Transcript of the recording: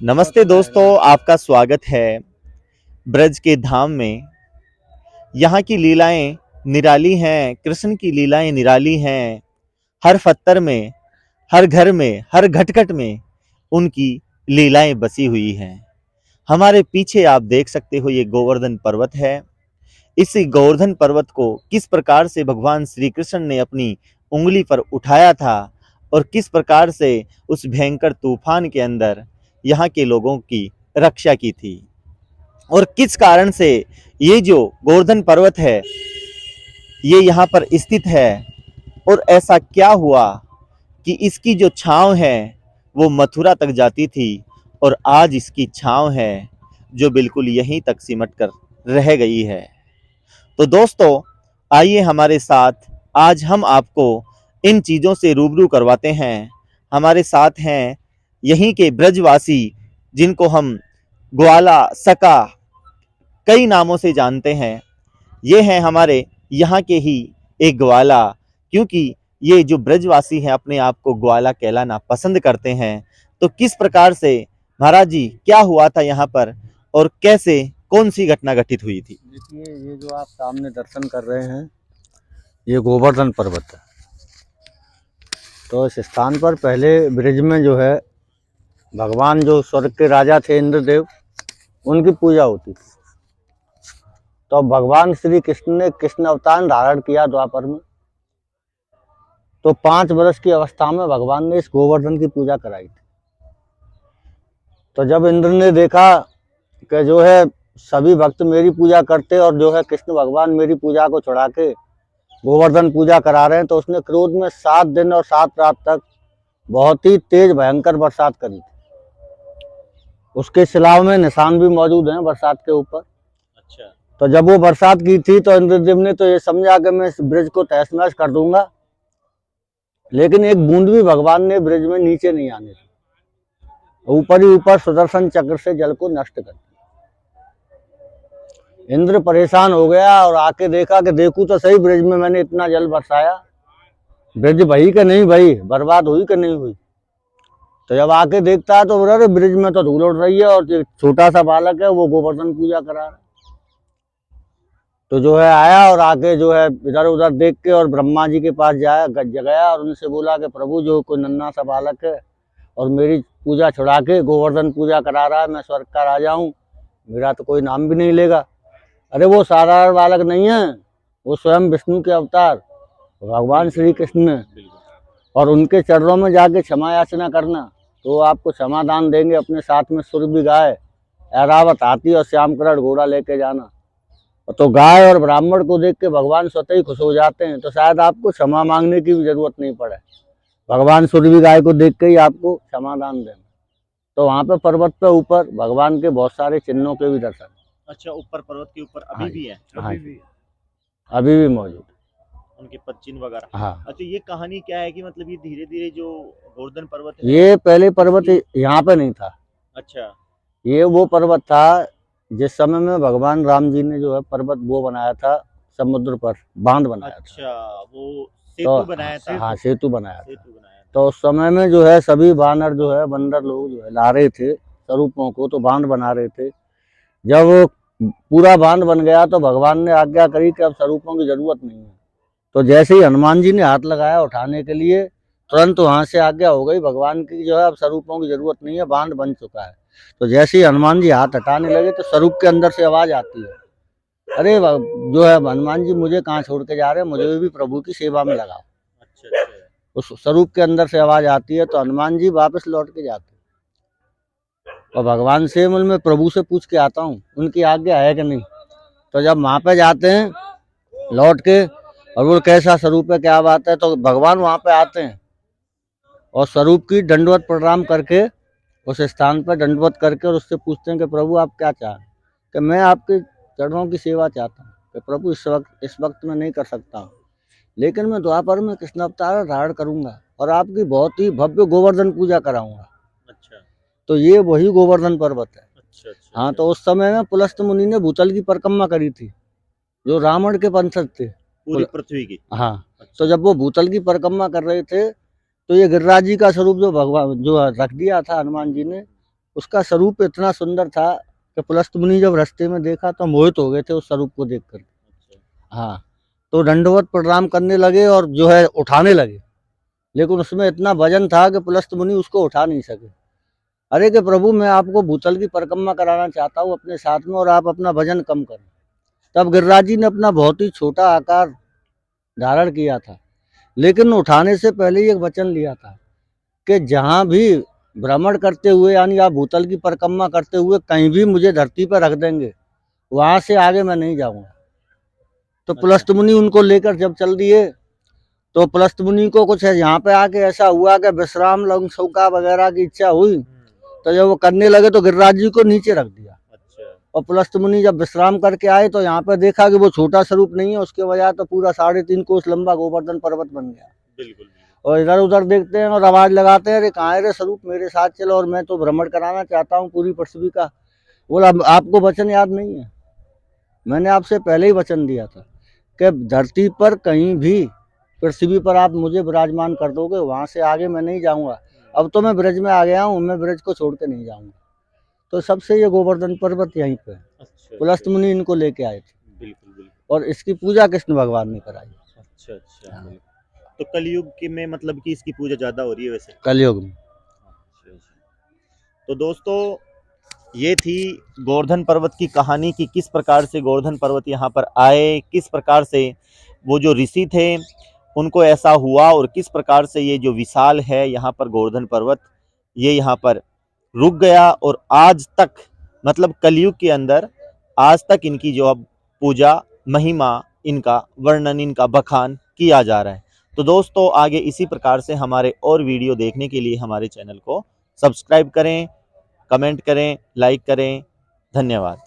नमस्ते दोस्तों, आपका स्वागत है ब्रज के धाम में। यहाँ की लीलाएं निराली हैं, कृष्ण की लीलाएं निराली हैं। हर पत्थर में, हर घर में, हर घट-घट में उनकी लीलाएं बसी हुई हैं। हमारे पीछे आप देख सकते हो ये गोवर्धन पर्वत है। इस गोवर्धन पर्वत को किस प्रकार से भगवान श्री कृष्ण ने अपनी उंगली पर उठाया था और किस प्रकार से उस भयंकर तूफान के अंदर यहाँ के लोगों की रक्षा की थी और किस कारण से ये जो गोवर्धन पर्वत है ये यहाँ पर स्थित है और ऐसा क्या हुआ कि इसकी जो छांव है वो मथुरा तक जाती थी और आज इसकी छांव है जो बिल्कुल यहीं तक सिमट कर रह गई है। तो दोस्तों, आइए हमारे साथ आज हम आपको इन चीज़ों से रूबरू करवाते हैं। हमारे साथ हैं यहीं के ब्रजवासी जिनको हम ग्वाला, सका कई नामों से जानते हैं। ये हैं हमारे यहाँ के ही एक ग्वाला, क्योंकि ये जो ब्रजवासी हैं अपने आप को ग्वाला कहलाना पसंद करते हैं। तो किस प्रकार से महाराज जी क्या हुआ था यहाँ पर और कैसे कौन सी घटना घटित हुई थी? देखिए, ये जो आप सामने दर्शन कर रहे हैं ये गोवर्धन पर्वत है। तो इस स्थान पर पहले ब्रिज में जो है भगवान जो स्वर्ग के राजा थे इंद्रदेव, उनकी पूजा होती थी। तो अब भगवान श्री कृष्ण ने कृष्ण अवतार धारण किया द्वापर में। तो 5 वर्ष की अवस्था में भगवान ने इस गोवर्धन की पूजा कराई थी। तो जब इंद्र ने देखा कि जो है सभी भक्त मेरी पूजा करते और जो है कृष्ण भगवान मेरी पूजा को छुड़ा के गोवर्धन पूजा करा रहे हैं, तो उसने क्रोध में 7 दिन और 7 रात तक बहुत ही तेज भयंकर बरसात करी थी। उसके सिलाव में निशान भी मौजूद हैं बरसात के ऊपर। अच्छा। तो जब वो बरसात की थी तो इंद्रदेव ने तो ये समझा कि मैं इस ब्रिज को तहस नहस कर दूंगा, लेकिन एक बूंद भी भगवान ने ब्रिज में नीचे नहीं आने दी। ऊपर ही ऊपर सुदर्शन चक्र से जल को नष्ट कर दिया। इंद्र परेशान हो गया और आके देखा कि देखूं तो सही ब्रिज में मैंने इतना जल बरसाया, ब्रिज भई कि नहीं भई, बर्बाद हुई कि नहीं हुई। तो जब आके देखता है तो बोला ब्रिज में तो धूल उड़ रही है और एक छोटा सा बालक है वो गोवर्धन पूजा करा रहा है। तो जो है आया और आके जो है इधर उधर देख के और ब्रह्मा जी के पास गया और उनसे बोला कि प्रभु जो कोई नन्हा सा बालक है और मेरी पूजा छुड़ा के गोवर्धन पूजा करा रहा है, मैं स्वर्ग का राजा हूँ, मेरा तो कोई नाम भी नहीं लेगा। अरे वो साधारण बालक नहीं है, वो स्वयं विष्णु के अवतार भगवान श्री कृष्ण है और उनके चरणों में जाके क्षमा याचना करना तो आपको क्षमादान देंगे। अपने साथ में सुरभि गाय, ऐरावत हाथी और श्यामकरण घोड़ा लेके जाना। तो गाय और ब्राह्मण को देख के भगवान स्वतः ही खुश हो जाते हैं, तो शायद आपको क्षमा मांगने की भी जरूरत नहीं पड़े, भगवान सुरभि गाय को देख के ही आपको क्षमादान देना। तो वहाँ पे पर्वत पे ऊपर भगवान के बहुत सारे चिन्हों के भी दर्शन। अच्छा, ऊपर पर्वत के ऊपर अभी भी है? हाँ, अभी भी मौजूद उनके चिन्ह वगैरह। हाँ। अच्छा, ये कहानी क्या है कि मतलब ये धीरे धीरे जो गोवर्धन पर्वत है ये पहले पर्वत यहाँ पे नहीं था। अच्छा। ये वो पर्वत था जिस समय में भगवान राम जी ने जो है पर्वत वो बनाया था, समुद्र पर बांध बनाया था। अच्छा, वो सेतु बनाया था। हाँ, सेतु बनाया था। सेतु बनाया था। तो उस समय में जो है सभी वानर जो है बंदर लोग जो है ला रहे थे स्वरूपों को, तो बांध बना रहे थे। जब पूरा बांध बन गया तो भगवान ने आज्ञा करी कि अब स्वरूपों की जरूरत नहीं है। तो जैसे ही हनुमान जी ने हाथ लगाया उठाने के लिए, तुरंत वहां से आज्ञा हो गई भगवान की जो है अब स्वरूपों की जरूरत नहीं है, बांध बन चुका है। तो जैसे ही हनुमान जी हाथ हटाने लगे तो स्वरूप के अंदर से आवाज आती है, अरे जो है हनुमान जी मुझे कहाँ छोड़ के जा रहे हैं, मुझे भी प्रभु की सेवा में लगाओ। अच्छा। उस स्वरूप के अंदर से आवाज आती है तो हनुमान जी वापस लौट के जाते हैं और भगवान से मैं प्रभु से पूछ के आता हूँ उनकी आज्ञा है कि नहीं। तो जब वहां पे जाते हैं लौट के और वो कैसा स्वरूप है क्या बात है, तो भगवान वहां पे आते हैं और स्वरूप की दंडवत प्रणाम करके उस स्थान पर दंडवत करके और उससे पूछते हैं कि प्रभु आप क्या चाहें। कि मैं आपके चरणों की सेवा चाहता हूँ कि प्रभु इस वक्त में नहीं कर सकता हूँ, लेकिन मैं द्वापर में कृष्ण अवतार धारण करूंगा और आपकी बहुत ही भव्य गोवर्धन पूजा कराऊंगा। अच्छा। तो ये वही गोवर्धन पर्वत है। अच्छा, अच्छा। हाँ, तो उस समय में पुलस्त मुनि ने भूतल की परिक्रमा करी थी, जो रावण के वंशज थे पूरी पृथ्वी की। हाँ। अच्छा। तो जब वो भूतल की परिक्रमा कर रहे थे तो ये गिरिराज जी का स्वरूप जो भगवान जो रख दिया था हनुमान जी ने, उसका स्वरूप इतना सुंदर था कि पुलस्त मुनि जब रास्ते में देखा तो मोहित हो गए थे उस स्वरूप को देखकर। हाँ, तो दंडवत प्रणाम करने लगे और जो है उठाने लगे, लेकिन उसमें इतना वजन था कि पुलस्त मुनि उसको उठा नहीं सके। अरे कि प्रभु, मैं आपको भूतल की परिक्रमा कराना चाहता हूँ अपने साथ में, और आप अपना वजन कम करें। तब गिरिराज जी ने अपना बहुत ही छोटा आकार धारण किया था, लेकिन उठाने से पहले ही एक वचन लिया था कि जहाँ भी भ्रमण करते हुए, यानी आप भूतल की परिक्रमा करते हुए कहीं भी मुझे धरती पर रख देंगे, वहां से आगे मैं नहीं जाऊंगा। तो पुलस्त मुनि उनको लेकर जब चल दिए, तो पुलस्त मुनि को कुछ है यहाँ पे आके ऐसा हुआ कि विश्राम लंका वगैरह की इच्छा हुई, तो जब वो करने लगे तो गिरिराज जी को नीचे रख दिया। और पुलस्त मुनि जब विश्राम करके आए तो यहाँ पे देखा कि वो छोटा स्वरूप नहीं है, उसके बजाय तो पूरा 3.5 कोस लंबा गोवर्धन पर्वत बन गया। बिल्कुल। और इधर उधर देखते हैं और आवाज लगाते हैं, अरे कहाँ है रे स्वरूप, मेरे साथ चलो, और मैं तो भ्रमण कराना चाहता हूँ पूरी पृथ्वी का। बोला, आपको वचन याद नहीं है? मैंने आपसे पहले ही वचन दिया था कि धरती पर कहीं भी, पृथ्वी पर आप मुझे विराजमान कर दोगे, वहां से आगे मैं नहीं जाऊंगा। अब तो मैं ब्रज में आ गया हूँ, मैं ब्रज को छोड़ के नहीं जाऊंगा। तो सबसे ये गोवर्धन पर्वत यहीं पे है। पुलस्त मुनि इनको लेके आए थे। बिल्कुल। और इसकी पूजा कृष्ण भगवान ने कराई। अच्छा। तो कलयुग के में मतलब कि इसकी पूजा ज्यादा हो रही है वैसे कलयुग में। तो दोस्तों, ये थी गोवर्धन पर्वत की कहानी कि किस प्रकार से गोवर्धन पर्वत यहाँ पर आए, किस प्रकार से वो जो ऋषि थे उनको ऐसा हुआ, और किस प्रकार से ये जो विशाल है यहाँ पर गोवर्धन पर्वत, ये यहाँ पर रुक गया। और आज तक, मतलब कलयुग के अंदर आज तक इनकी जो अब पूजा, महिमा, इनका वर्णन, इनका बखान किया जा रहा है। तो दोस्तों, आगे इसी प्रकार से हमारे और वीडियो देखने के लिए हमारे चैनल को सब्सक्राइब करें, कमेंट करें, लाइक करें। धन्यवाद।